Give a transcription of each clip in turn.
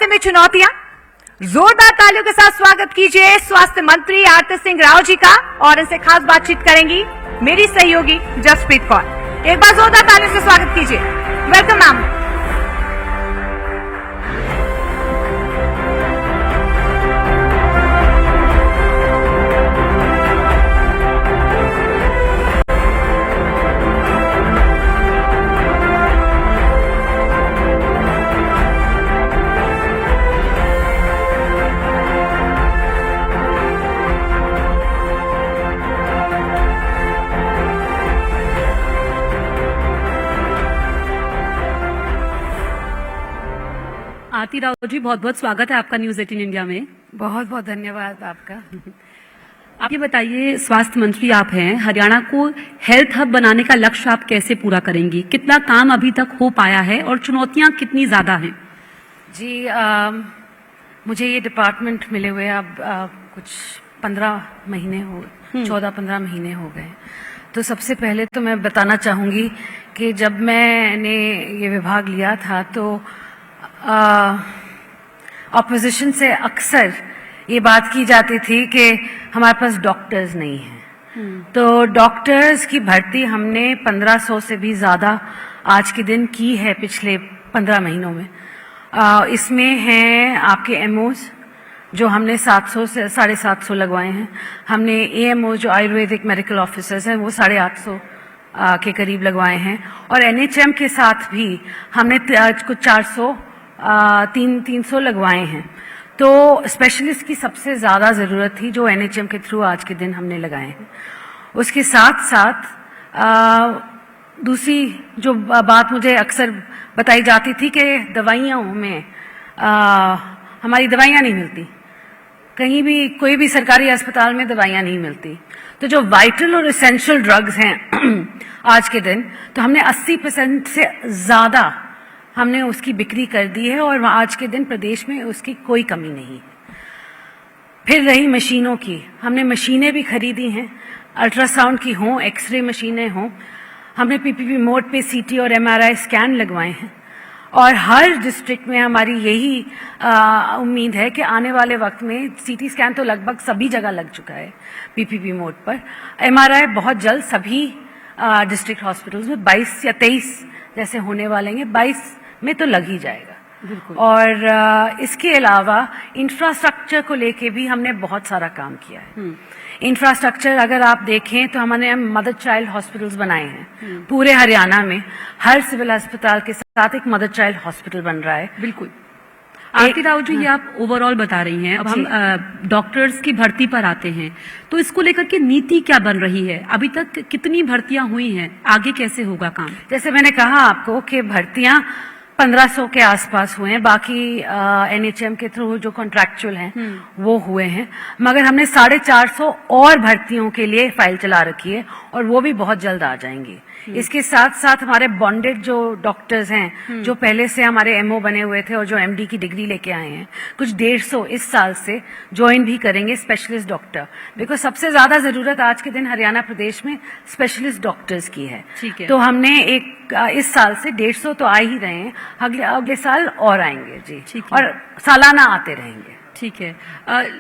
स्वास्थ्य में चुनौतियां। जोरदार तालियों के साथ स्वागत कीजिए स्वास्थ्य मंत्री आरती सिंह राव जी का, और इनसे खास बातचीत करेंगी मेरी सहयोगी जसप्रीत कौर। एक बार जोरदार तालियों से स्वागत कीजिए। Welcome ma'am. आरती राव जी, बहुत बहुत स्वागत है आपका न्यूज 18 इंडिया में। बहुत बहुत धन्यवाद आपका। आप ये बताइए, स्वास्थ्य मंत्री आप हैं, हरियाणा को हेल्थ हब बनाने का लक्ष्य आप कैसे पूरा करेंगी? कितना काम अभी तक हो पाया है और चुनौतियां कितनी ज्यादा हैं? जी, मुझे ये डिपार्टमेंट मिले हुए अब कुछ 15 महीने हो 14-15 महीने हो गए। तो सबसे पहले तो मैं बताना चाहूंगी कि जब मैंने ये विभाग लिया था तो ऑपोजिशन से अक्सर ये बात की जाती थी कि हमारे पास डॉक्टर्स नहीं हैं। तो डॉक्टर्स की भर्ती हमने 1500 से भी ज्यादा आज के दिन की है पिछले 15 महीनों में। इसमें हैं आपके एमओज जो हमने 700 से 750 लगवाए हैं। हमने एएमओ जो आयुर्वेदिक मेडिकल ऑफिसर्स हैं वो 850 के करीब लगवाए हैं। और एनएचएम के साथ भी हमने कुछ 300 लगवाए हैं। तो स्पेशलिस्ट की सबसे ज्यादा जरूरत थी जो एनएचएम के थ्रू आज के दिन हमने लगाए हैं। उसके साथ साथ दूसरी जो बात मुझे अक्सर बताई जाती थी कि दवाइयों में हमारी दवाइयां नहीं मिलती, कहीं भी कोई भी सरकारी अस्पताल में दवाइयां नहीं मिलती। तो जो वाइटल और एसेंशियल ड्रग्स हैं आज के दिन, तो हमने 80% से ज्यादा हमने उसकी बिक्री कर दी है और आज के दिन प्रदेश में उसकी कोई कमी नहीं है। फिर रही मशीनों की, हमने मशीनें भी खरीदी हैं, अल्ट्रासाउंड की हों, एक्सरे मशीनें हों। हमने पीपीपी मोड पे सीटी और एमआरआई स्कैन लगवाए हैं। और हर डिस्ट्रिक्ट में हमारी यही उम्मीद है कि आने वाले वक्त में सीटी स्कैन तो लगभग सभी जगह लग चुका है पीपीपी मोड पर। एमआरआई बहुत जल्द सभी डिस्ट्रिक्ट हॉस्पिटल्स में 22 या 23 जैसे होने वाले हैं, 22 में तो लग ही जाएगा। और इसके अलावा इंफ्रास्ट्रक्चर को लेके भी हमने बहुत सारा काम किया है। इंफ्रास्ट्रक्चर अगर आप देखें तो हमने मदर चाइल्ड हॉस्पिटल्स बनाए हैं पूरे हरियाणा में। हर सिविल अस्पताल के साथ एक मदर चाइल्ड हॉस्पिटल बन रहा है। बिल्कुल। आरती राव जी, ये आप ओवरऑल बता रही हैं। अब हम डॉक्टर्स की भर्ती पर आते हैं, तो इसको लेकर के नीति क्या बन रही है? अभी तक कितनी भर्तियां हुई हैं, आगे कैसे होगा काम? जैसे मैंने कहा आपको कि भर्तियां 1500 के आसपास हुए हैं, बाकी एनएचएम के थ्रू जो कॉन्ट्रैक्चुअल हैं वो हुए हैं। मगर हमने 450 और भर्तियों के लिए फाइल चला रखी है और वो भी बहुत जल्द आ जाएंगी। इसके साथ साथ हमारे बॉन्डेड जो डॉक्टर्स हैं जो पहले से हमारे एमओ बने हुए थे और जो एमडी की डिग्री लेके आए हैं, कुछ 150 इस साल से ज्वाइन भी करेंगे स्पेशलिस्ट डॉक्टर। बिकॉज सबसे ज्यादा जरूरत आज के दिन हरियाणा प्रदेश में स्पेशलिस्ट डॉक्टर्स की है। तो हमने इस साल से 150 तो आ ही रहे हैं, अगले साल और आएंगे जी, और सालाना आते रहेंगे। ठीक है।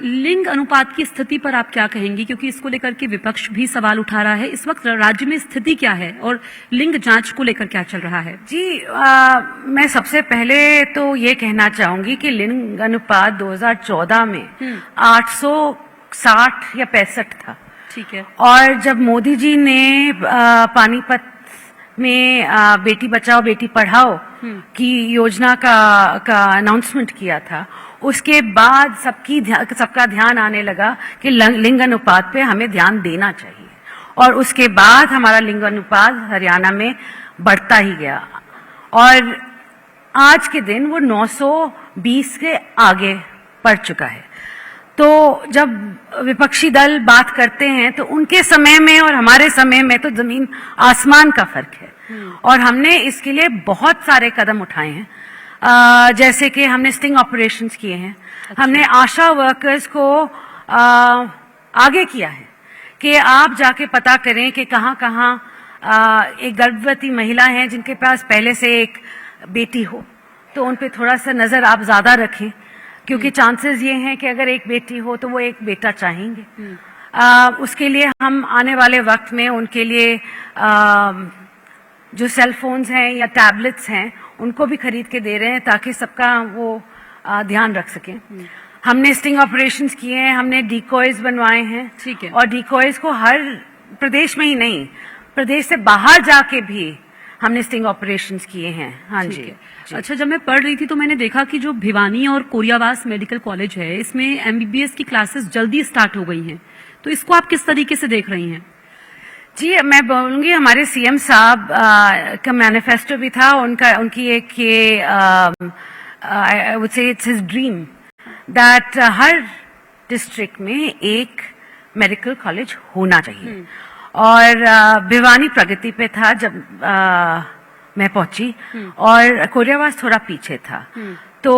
लिंग अनुपात की स्थिति पर आप क्या कहेंगी, क्योंकि इसको लेकर के विपक्ष भी सवाल उठा रहा है। इस वक्त राज्य में स्थिति क्या है और लिंग जांच को लेकर क्या चल रहा है? जी, मैं सबसे पहले तो ये कहना चाहूंगी कि लिंग अनुपात 2014 में 860 या 65 था। ठीक है। और जब मोदी जी ने पानीपत में बेटी बचाओ बेटी पढ़ाओ की योजना का अनाउंसमेंट किया था, उसके बाद सबका ध्यान आने लगा कि लिंग अनुपात पे हमें ध्यान देना चाहिए। और उसके बाद हमारा लिंग अनुपात हरियाणा में बढ़ता ही गया और आज के दिन वो 920 के आगे बढ़ चुका है। तो जब विपक्षी दल बात करते हैं तो उनके समय में और हमारे समय में तो जमीन आसमान का फर्क है। और हमने इसके लिए बहुत सारे कदम उठाए हैं। जैसे कि हमने स्टिंग ऑपरेशंस किए हैं। अच्छा। हमने आशा वर्कर्स को आगे किया है कि आप जाके पता करें कि कहाँ एक गर्भवती महिला है जिनके पास पहले से एक बेटी हो, तो उन पे थोड़ा सा नजर आप ज्यादा रखें, क्योंकि चांसेस ये हैं कि अगर एक बेटी हो तो वो एक बेटा चाहेंगे। उसके लिए हम आने वाले वक्त में उनके लिए जो सेल फोन्स हैं या टैबलेट्स हैं उनको भी खरीद के दे रहे हैं, ताकि सबका वो ध्यान रख सकें। हमने स्टिंग ऑपरेशंस किए हैं, हमने डिकॉयज बनवाए हैं। ठीक है। और डिकॉयज को हर प्रदेश में ही नहीं, प्रदेश से बाहर जाके भी हमने स्टिंग ऑपरेशंस किए हैं। हाँ ठीक जी, है। जी। अच्छा, जब मैं पढ़ रही थी तो मैंने देखा कि जो भिवानी और कोरियावास मेडिकल कॉलेज है, इसमें एमबीबीएस की क्लासेस जल्दी स्टार्ट हो गई हैं, तो इसको आप किस तरीके से देख रही हैं? जी, मैं बोलूंगी हमारे सीएम साहब का मैनिफेस्टो भी था, उनकी एक ये I would say it's his dream that her district में एक मेडिकल कॉलेज होना चाहिए। और भिवानी प्रगति पे था जब मैं पहुंची, और कोरियावास थोड़ा पीछे था। तो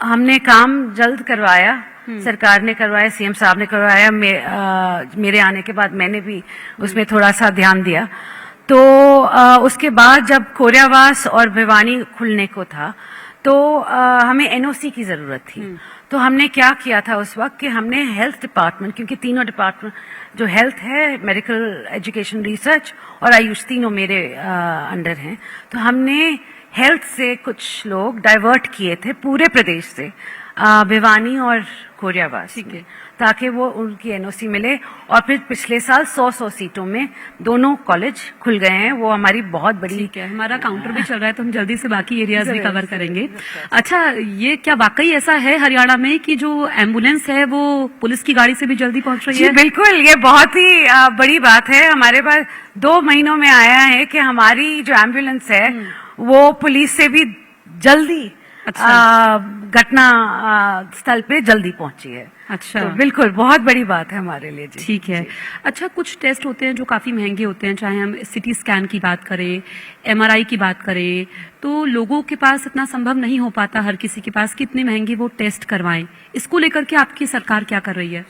हमने काम जल्द करवाया, सरकार ने करवाया, सीएम साहब ने करवाया। मेरे आने के बाद मैंने भी उसमें थोड़ा सा ध्यान दिया। तो उसके बाद जब कोरियावास और भिवानी खुलने को था तो हमें एनओसी की जरूरत थी। तो हमने क्या किया था उस वक्त कि हमने हेल्थ डिपार्टमेंट, क्योंकि तीनों डिपार्टमेंट जो हेल्थ है, मेडिकल एजुकेशन, रिसर्च और आयुष, तीनों मेरे अंडर हैं, तो हमने हेल्थ से कुछ लोग डाइवर्ट किए थे पूरे प्रदेश से भिवानी और कोरियावास, ठीक है, ताकि वो उनकी एनओसी मिले। और फिर पिछले साल 100 सीटों में दोनों कॉलेज खुल गए हैं। वो हमारी बहुत बड़ी, ठीक है, हमारा काउंटर भी चल रहा है तो हम जल्दी से बाकी एरियाज भी कवर करेंगे। अच्छा, ये क्या वाकई ऐसा है हरियाणा में कि जो एम्बुलेंस है वो पुलिस की गाड़ी से भी जल्दी पहुंच रही जी है? बिल्कुल, ये बहुत ही बड़ी बात है। हमारे पास 2 महीनों में आया है कि हमारी जो एम्बुलेंस है वो पुलिस से भी जल्दी घटना स्थल पे जल्दी पहुंची है। अच्छा, तो बिल्कुल बहुत बड़ी बात है हमारे लिए। जी, ठीक है। अच्छा, कुछ टेस्ट होते हैं जो काफी महंगे होते हैं, चाहे हम सिटी स्कैन की बात करें, एमआरआई की बात करें, तो लोगों के पास इतना संभव नहीं हो पाता हर किसी के पास कि इतने महंगे वो टेस्ट करवाएं। इसको लेकर के आपकी सरकार क्या कर रही है?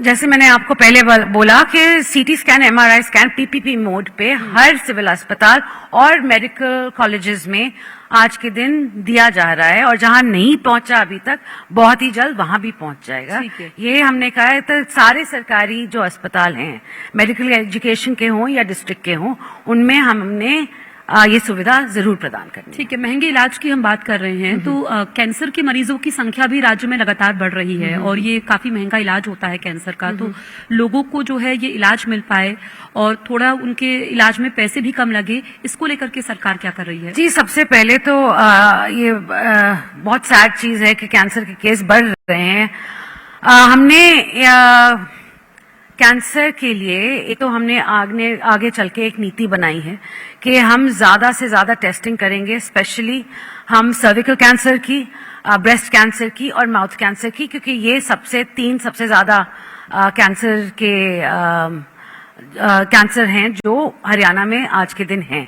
जैसे मैंने आपको पहले बोला कि CT scan, MRI scan PPP mode पे हर सिविल अस्पताल और मेडिकल कॉलेजेस में आज के दिन दिया जा रहा है, और जहां नहीं पहुंचा अभी तक, बहुत ही जल्द वहां भी पहुंच जाएगा। ये हमने कहा है, तो सारे सरकारी जो अस्पताल हैं, मेडिकल एजुकेशन के हों या डिस्ट्रिक्ट के हों, उनमें हमने ये सुविधा जरूर प्रदान करनी है। ठीक है, महंगे इलाज की हम बात कर रहे हैं तो कैंसर के मरीजों की संख्या भी राज्य में लगातार बढ़ रही है, और ये काफी महंगा इलाज होता है कैंसर का। तो लोगों को जो है ये इलाज मिल पाए और थोड़ा उनके इलाज में पैसे भी कम लगे, इसको लेकर के सरकार क्या कर रही है? जी, सबसे पहले तो ये बहुत सैड चीज है कि कैंसर के केस बढ़ रहे हैं। हमने कैंसर के लिए एक तो हमने आगे चल के एक नीति बनाई है कि हम ज्यादा से ज्यादा टेस्टिंग करेंगे, स्पेशली हम सर्विकल कैंसर की, ब्रेस्ट कैंसर की और माउथ कैंसर की, क्योंकि ये तीन सबसे ज्यादा कैंसर के कैंसर हैं जो हरियाणा में आज के दिन हैं।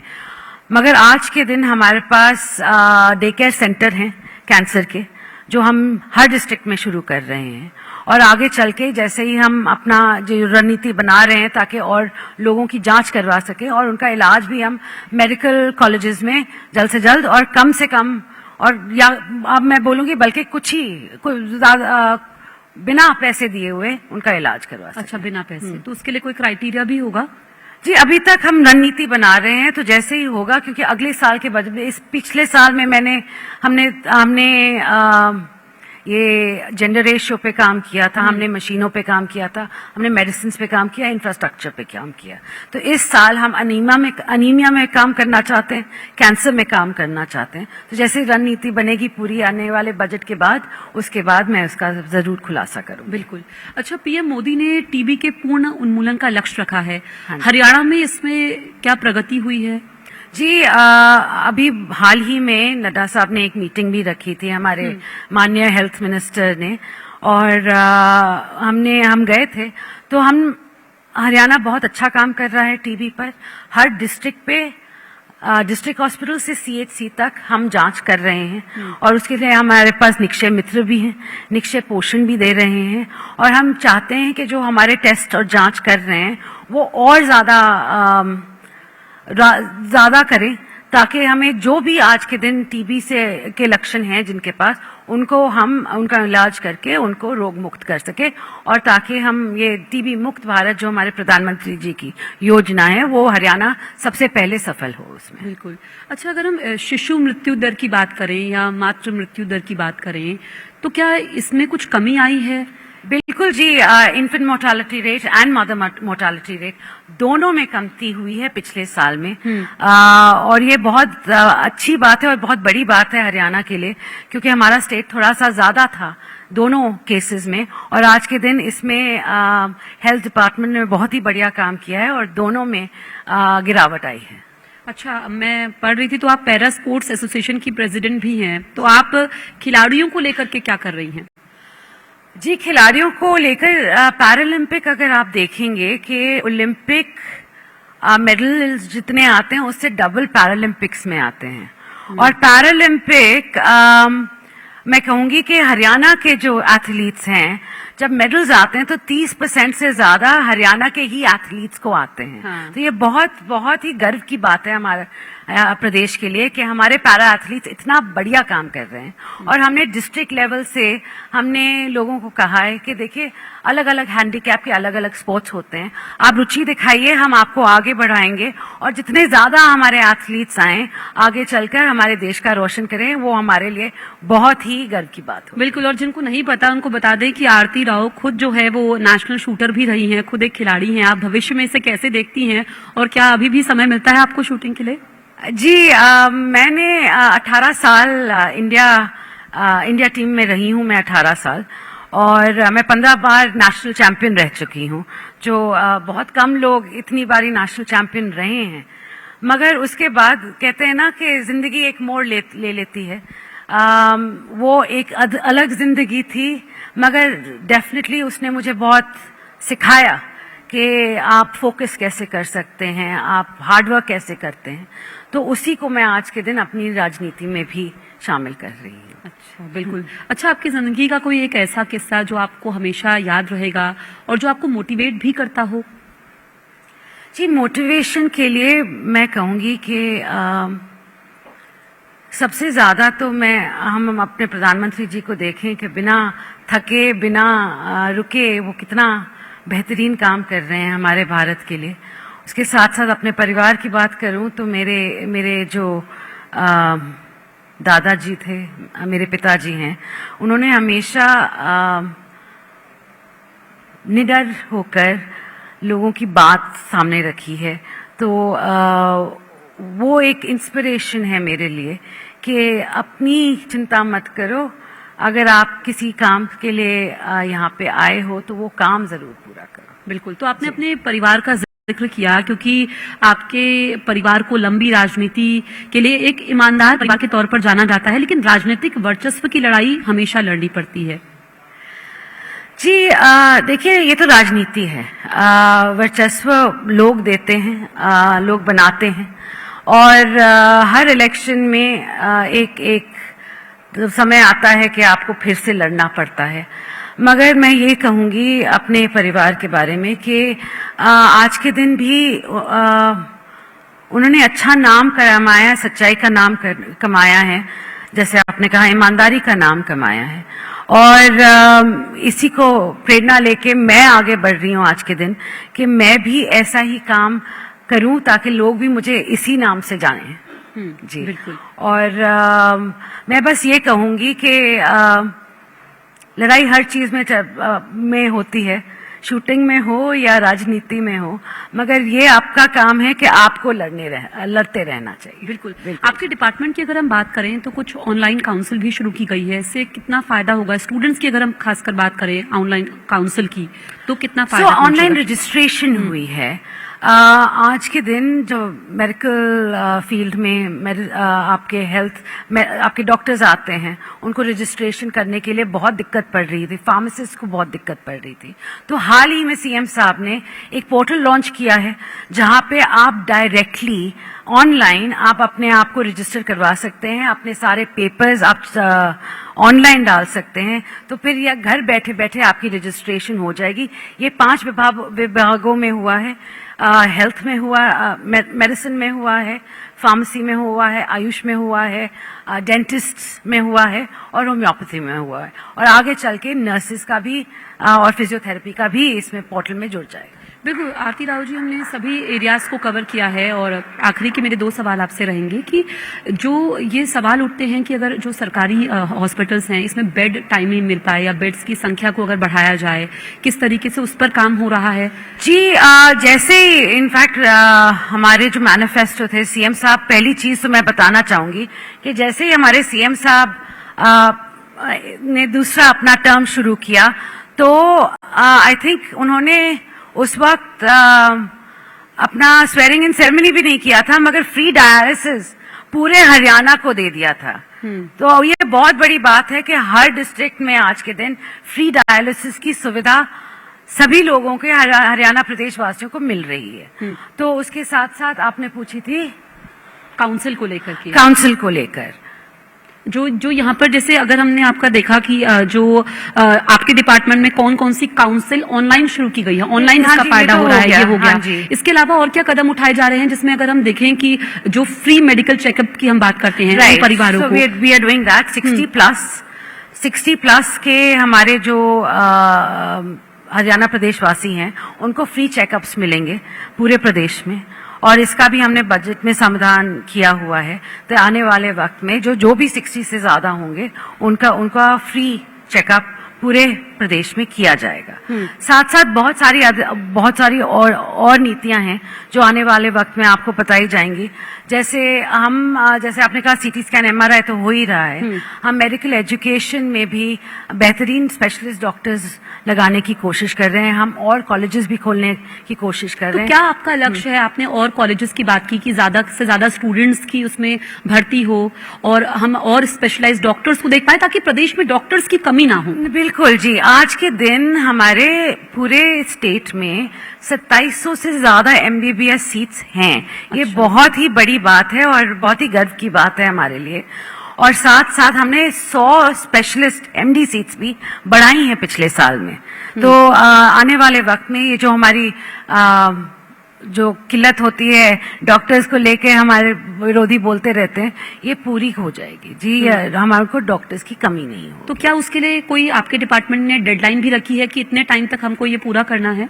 मगर आज के दिन हमारे पास डे केयर सेंटर हैं कैंसर के, जो हम हर डिस्ट्रिक्ट में शुरू कर रहे हैं। और आगे चल के जैसे ही हम अपना जो रणनीति बना रहे हैं ताकि और लोगों की जांच करवा सके और उनका इलाज भी हम मेडिकल कॉलेजेस में जल्द से जल्द और कम से कम, और या अब मैं बोलूंगी बल्कि कुछ बिना पैसे दिए हुए उनका इलाज करवा सके। अच्छा, बिना पैसे? तो उसके लिए कोई क्राइटेरिया भी होगा? जी, अभी तक हम रणनीति बना रहे हैं, तो जैसे ही होगा, क्योंकि अगले साल के बजट में, इस पिछले साल में हमने ये जेंडर रेशियो पे काम किया था, हमने मशीनों पे काम किया था, हमने मेडिसिन पे काम किया, इंफ्रास्ट्रक्चर पे काम किया। तो इस साल हम अनीमिया में काम करना चाहते हैं, कैंसर में काम करना चाहते हैं। तो जैसे रणनीति बनेगी पूरी आने वाले बजट के बाद, उसके बाद मैं उसका जरूर खुलासा करूँ। बिल्कुल। अच्छा, पीएम मोदी ने टीबी के पूर्ण उन्मूलन का लक्ष्य रखा है, हरियाणा में इसमें क्या प्रगति हुई है? जी, अभी हाल ही में नड्डा साहब ने एक मीटिंग भी रखी थी, हमारे माननीय हेल्थ मिनिस्टर ने, और हम गए थे। तो हरियाणा बहुत अच्छा काम कर रहा है टीबी पर। हर डिस्ट्रिक्ट पे, डिस्ट्रिक्ट हॉस्पिटल से सीएचसी तक हम जांच कर रहे हैं, और उसके लिए हमारे पास निक्षय मित्र भी हैं, निक्षय पोषण भी दे रहे हैं। और हम चाहते हैं कि जो हमारे टेस्ट और जांच कर रहे हैं वो और ज्यादा करें, ताकि हमें जो भी आज के दिन टीबी से के लक्षण हैं जिनके पास, उनको हम उनका इलाज करके उनको रोग मुक्त कर सके, और ताकि हम ये टीबी मुक्त भारत जो हमारे प्रधानमंत्री जी की योजना है वो हरियाणा सबसे पहले सफल हो उसमें। बिल्कुल। अच्छा, अगर हम शिशु मृत्यु दर की बात करें या मातृ मृत्यु दर की बात करें तो क्या इसमें कुछ कमी आई है? बिल्कुल जी, infant mortality rate and mother mortality rate दोनों में कमती हुई है पिछले साल में। और ये बहुत अच्छी बात है और बहुत बड़ी बात है हरियाणा के लिए, क्योंकि हमारा स्टेट थोड़ा सा ज्यादा था दोनों केसेस में, और आज के दिन इसमें हेल्थ डिपार्टमेंट ने बहुत ही बढ़िया काम किया है और दोनों में गिरावट आई है। अच्छा, मैं पढ़ रही थी तो आप पैरा स्पोर्ट्स एसोसिएशन की प्रेसिडेंट भी हैं, तो आप खिलाड़ियों को लेकर के क्या कर रही हैं? जी, खिलाड़ियों को लेकर पैरालंपिक अगर आप देखेंगे कि ओलंपिक मेडल जितने आते हैं उससे डबल पैरालंपिक्स में आते हैं। और पैरालंपिक मैं कहूंगी कि हरियाणा के जो एथलीट्स हैं, जब मेडल्स आते हैं तो 30% से ज्यादा हरियाणा के ही एथलीट्स को आते हैं। हाँ। तो ये बहुत बहुत ही गर्व की बात है हमारे प्रदेश के लिए कि हमारे पैरा एथलीट्स इतना बढ़िया काम कर रहे हैं। और हमने डिस्ट्रिक्ट लेवल से हमने लोगों को कहा है कि देखिए अलग अलग हैंडीकैप के अलग अलग स्पोर्ट्स होते हैं, आप रुचि दिखाइए, हम आपको आगे बढ़ाएंगे, और जितने ज्यादा हमारे एथलीट्स आए आगे चलकर हमारे देश का रोशन करें, वो हमारे लिए बहुत ही गर्व की बात हो। बिल्कुल। और जिनको नहीं पता उनको बता दें कि आरती राव खुद जो है वो नेशनल शूटर भी रही हैं, खुद एक खिलाड़ी हैं। आप भविष्य में इसे कैसे देखती हैं और क्या अभी भी समय मिलता है आपको शूटिंग के लिए? जी, मैंने 18 साल इंडिया टीम में रही हूं। मैं 18 साल और मैं 15 बार नेशनल चैंपियन रह चुकी हूं, जो बहुत कम लोग इतनी बारी नेशनल चैंपियन रहे हैं। मगर उसके बाद कहते हैं ना कि जिंदगी एक मोड़ ले लेती है। वो एक अलग जिंदगी थी, मगर डेफिनेटली उसने मुझे बहुत सिखाया कि आप फोकस कैसे कर सकते हैं, आप हार्डवर्क कैसे करते हैं। तो उसी को मैं आज के दिन अपनी राजनीति में भी शामिल कर रही हूँ। अच्छा, बिल्कुल। अच्छा, आपकी जिंदगी का कोई एक ऐसा किस्सा जो आपको हमेशा याद रहेगा और जो आपको मोटिवेट भी करता हो? जी, मोटिवेशन के लिए मैं कहूँगी कि सबसे ज्यादा तो हम अपने प्रधानमंत्री जी को देखें कि बिना थके बिना रुके वो कितना बेहतरीन काम कर रहे हैं हमारे भारत के लिए। उसके साथ साथ अपने परिवार की बात करूं तो मेरे जो दादाजी थे, मेरे पिताजी हैं, उन्होंने हमेशा निडर होकर लोगों की बात सामने रखी है। तो वो एक इंस्पिरेशन है मेरे लिए कि अपनी चिंता मत करो, अगर आप किसी काम के लिए यहाँ पे आए हो तो वो काम जरूर पूरा करो। बिल्कुल। तो आपने अपने परिवार का जिक्र किया, क्योंकि आपके परिवार को लंबी राजनीति के लिए एक ईमानदार परिवार के तौर पर जाना जाता है, लेकिन राजनीतिक वर्चस्व की लड़ाई हमेशा लड़नी पड़ती है। जी, देखिए ये तो राजनीति है। वर्चस्व लोग देते हैं, लोग बनाते हैं, और हर इलेक्शन में एक समय आता है कि आपको फिर से लड़ना पड़ता है। मगर मैं ये कहूँगी अपने परिवार के बारे में कि आज के दिन भी उन्होंने अच्छा नाम कमाया, सच्चाई का नाम कमाया है, जैसे आपने कहा ईमानदारी का नाम कमाया है। और इसी को प्रेरणा लेके मैं आगे बढ़ रही हूँ आज के दिन कि मैं भी ऐसा ही काम करूँ ताकि लोग भी मुझे इसी नाम से जानें। जी, बिल्कुल। और मैं बस ये कहूंगी कि लड़ाई हर चीज में होती है, शूटिंग में हो या राजनीति में हो, मगर ये आपका काम है कि आपको लड़ते रहना चाहिए। बिल्कुल। आपके डिपार्टमेंट की अगर हम बात करें तो कुछ ऑनलाइन काउंसिल भी शुरू की गई है, इससे कितना फायदा होगा स्टूडेंट्स की? अगर हम खासकर बात करें ऑनलाइन काउंसिल की तो कितना फायदा? ऑनलाइन रजिस्ट्रेशन हुई है। आज के दिन जो मेडिकल फील्ड में आपके डॉक्टर्स आते हैं, उनको रजिस्ट्रेशन करने के लिए बहुत दिक्कत पड़ रही थी, फार्मासिस्ट को बहुत दिक्कत पड़ रही थी। तो हाल ही में सीएम साहब ने एक पोर्टल लॉन्च किया है जहां पे आप डायरेक्टली ऑनलाइन आप अपने आप को रजिस्टर करवा सकते हैं, अपने सारे पेपर्स आप ऑनलाइन डाल सकते हैं, तो फिर यह घर बैठे बैठे आपकी रजिस्ट्रेशन हो जाएगी। ये 5 विभागों में हुआ है, हेल्थ में हुआ, मेडिसिन में हुआ है, फार्मेसी में हुआ है, आयुष में हुआ है, डेंटिस्ट में हुआ है और होम्योपैथी में हुआ है, और आगे चल के नर्सेज का भी और फिजियोथेरेपी का भी इसमें पोर्टल में जुड़ जाएगा। बिल्कुल आरती राव जी, हमने सभी एरियाज को कवर किया है और आखिरी के मेरे 2 सवाल आपसे रहेंगे कि जो ये सवाल उठते हैं कि अगर जो सरकारी हॉस्पिटल्स हैं इसमें बेड टाइम नहीं मिल पाए या बेड्स की संख्या को अगर बढ़ाया जाए, किस तरीके से उस पर काम हो रहा है? जी, जैसे इनफैक्ट हमारे जो मैनिफेस्टो थे सीएम साहब, पहली चीज तो मैं बताना चाहूंगी कि जैसे ही हमारे सीएम साहब ने दूसरा अपना टर्म शुरू किया तो आई थिंक उन्होंने उस वक्त अपना स्वेरिंग इन सेरेमनी भी नहीं किया था, मगर फ्री डायलिसिस पूरे हरियाणा को दे दिया था। तो ये बहुत बड़ी बात है कि हर डिस्ट्रिक्ट में आज के दिन फ्री डायलिसिस की सुविधा सभी लोगों के हरियाणा प्रदेश वासियों को मिल रही है। तो उसके साथ साथ आपने पूछी थी काउंसिल को लेकर के, काउंसिल को लेकर जो यहाँ पर जैसे अगर हमने आपका देखा कि जो आपके डिपार्टमेंट में कौन कौन सी काउंसिल ऑनलाइन शुरू की गई है, ऑनलाइन हाँ इसका जी, फायदा ये तो हो रहा है, ये हो हाँ गया। जी। इसके अलावा और क्या कदम उठाए जा रहे हैं जिसमें अगर हम देखें कि जो फ्री मेडिकल चेकअप की हम बात करते हैं उन परिवारों को? We are doing that. 60 plus के हमारे जो हरियाणा प्रदेश वासी हैं उनको फ्री चेकअप्स मिलेंगे पूरे प्रदेश में, और इसका भी हमने बजट में समाधान किया हुआ है। तो आने वाले वक्त में जो भी 60 से ज्यादा होंगे उनका फ्री चेकअप पूरे प्रदेश में किया जाएगा। साथ साथ बहुत सारी और नीतियां हैं जो आने वाले वक्त में आपको बताई जाएंगी। जैसे आपने कहा सीटी स्कैन एमआरआई तो हो ही रहा है, हम मेडिकल एजुकेशन में भी बेहतरीन स्पेशलिस्ट डॉक्टर्स लगाने की कोशिश कर रहे हैं, हम और कॉलेजेस भी खोलने की कोशिश कर रहे हैं। क्या आपका लक्ष्य है? आपने और कॉलेजेस की बात की कि ज्यादा से ज्यादा स्टूडेंट्स की उसमें भर्ती हो और हम और स्पेशलाइज्ड डॉक्टर्स को देख पाए ताकि प्रदेश में डॉक्टर्स की कमी ना हो। बिल्कुल जी, आज के दिन हमारे पूरे स्टेट में 2700 से ज्यादा एमबीबीएस सीट्स हैं। ये बहुत ही बड़ी बात है और बहुत ही गर्व की बात है हमारे लिए। और साथ साथ हमने 100 स्पेशलिस्ट एमडी सीट्स भी बढ़ाई हैं पिछले साल में। तो आने वाले वक्त में ये जो हमारी जो किल्लत होती है डॉक्टर्स को लेके हमारे विरोधी बोलते रहते हैं, ये पूरी हो जाएगी जी। हमारे को डॉक्टर्स की कमी नहीं हो। तो क्या उसके लिए कोई आपके डिपार्टमेंट ने डेडलाइन भी रखी है कि इतने टाइम तक हमको ये पूरा करना है?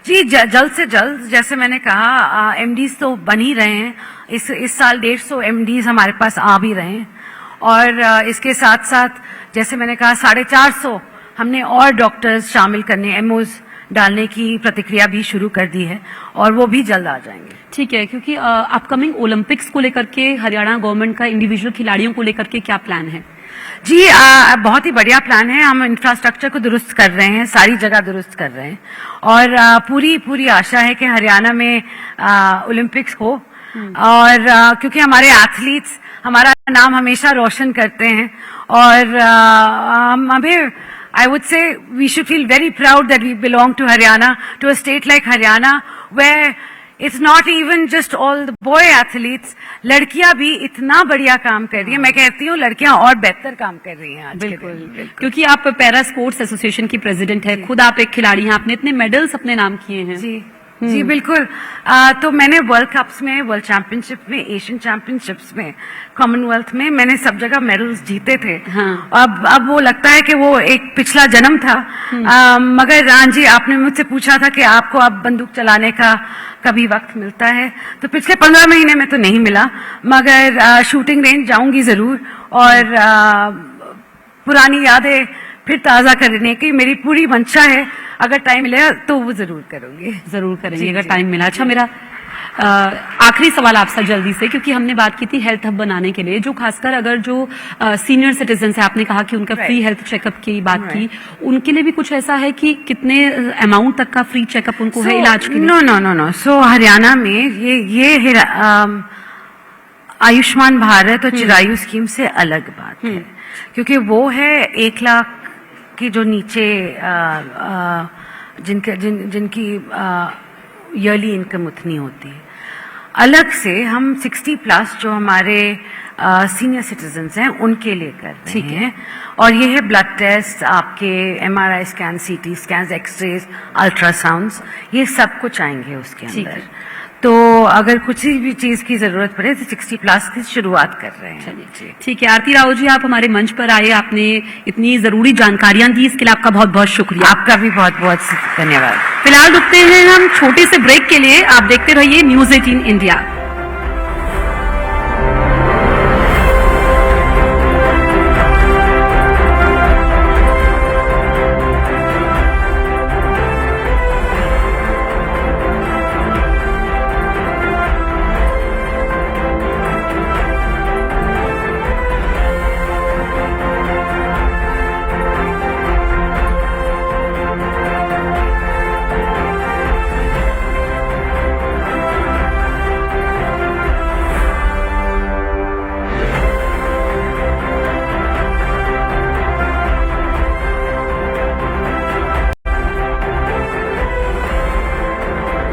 जी, जल्द से जल्द। जैसे मैंने कहा एमडीज तो बन ही रहे हैं। इस साल 150 एमडीज हमारे पास आ भी रहे हैं, और इसके साथ साथ जैसे मैंने कहा 450 हमने और डॉक्टर्स शामिल करने, एमओज डालने की प्रतिक्रिया भी शुरू कर दी है, और वो भी जल्द आ जाएंगे। ठीक है, क्योंकि अपकमिंग ओलंपिक्स को लेकर के हरियाणा गवर्नमेंट का इंडिविजुअल खिलाड़ियों को लेकर के क्या प्लान है? जी, बहुत ही बढ़िया प्लान है। हम इंफ्रास्ट्रक्चर को दुरुस्त कर रहे हैं, सारी जगह दुरुस्त कर रहे हैं, और पूरी आशा है कि हरियाणा में ओलंपिक्स हो। और क्योंकि हमारे एथलीट्स हमारा नाम हमेशा रोशन करते हैं, और हमें I would say we should feel very proud that we belong to Haryana, to a state like Haryana, where it's not even just all the boy athletes, लड़कियां भी इतना बढ़िया काम कर रही है। मैं कहती हूँ लड़कियां और बेहतर काम कर रही हैं आज के दिन। क्योंकि आप पैरा स्पोर्ट्स एसोसिएशन की प्रेसिडेंट है, खुद आप एक खिलाड़ी हैं, आपने इतने मेडल्स अपने नाम किए हैं। जी बिल्कुल। तो मैंने वर्ल्ड कप्स में, वर्ल्ड चैंपियनशिप में, एशियन चैंपियनशिप्स में, कॉमनवेल्थ में मैंने सब जगह मेडल्स जीते थे। हाँ। अब वो लगता है कि वो एक पिछला जन्म था। मगर हाँ जी, आपने मुझसे पूछा था कि आपको अब बंदूक चलाने का कभी वक्त मिलता है, तो पिछले 15 महीने में तो नहीं मिला, मगर शूटिंग रेंज जाऊंगी जरूर, और पुरानी यादें फिर ताजा करने की मेरी पूरी मंशा है। अगर टाइम मिलेगा तो वो जरूर करूंगी। जरूर करेंगे अगर टाइम मिला। अच्छा, मेरा आखिरी सवाल आपसे जल्दी से, क्योंकि हमने बात की थी हेल्थ हब बनाने के लिए, जो खासकर अगर जो सीनियर सिटीजन है, आपने कहा कि उनका फ्री हेल्थ चेकअप की बात की, उनके लिए भी कुछ ऐसा है कि कितने अमाउंट तक का फ्री चेकअप उनको है इलाज के लिए? नो। सो हरियाणा में ये आयुष्मान भारत और चिरायु स्कीम से अलग बात है, क्योंकि वो है 1 लाख की जो नीचे जिनकी ईयरली इनकम उतनी होती है। अलग से हम 60 प्लस जो हमारे सीनियर सिटीजन्स हैं उनके लिए कर रहे हैं, और ये है ब्लड टेस्ट, आपके MRI scan, CT scan, x-rays, ultrasounds, ये सब कुछ आएंगे उसके अंदर। तो अगर कुछ भी चीज की जरूरत पड़े तो 60+ की शुरुआत कर रहे हैं। चलिए ठीक है। आरती राव जी, आप हमारे मंच पर आए, आपने इतनी जरूरी जानकारियां दी, इसके लिए आपका बहुत बहुत शुक्रिया। आपका भी बहुत बहुत धन्यवाद। फिलहाल रुकते हैं हम छोटे से ब्रेक के लिए। आप देखते रहिए News 18 इंडिया।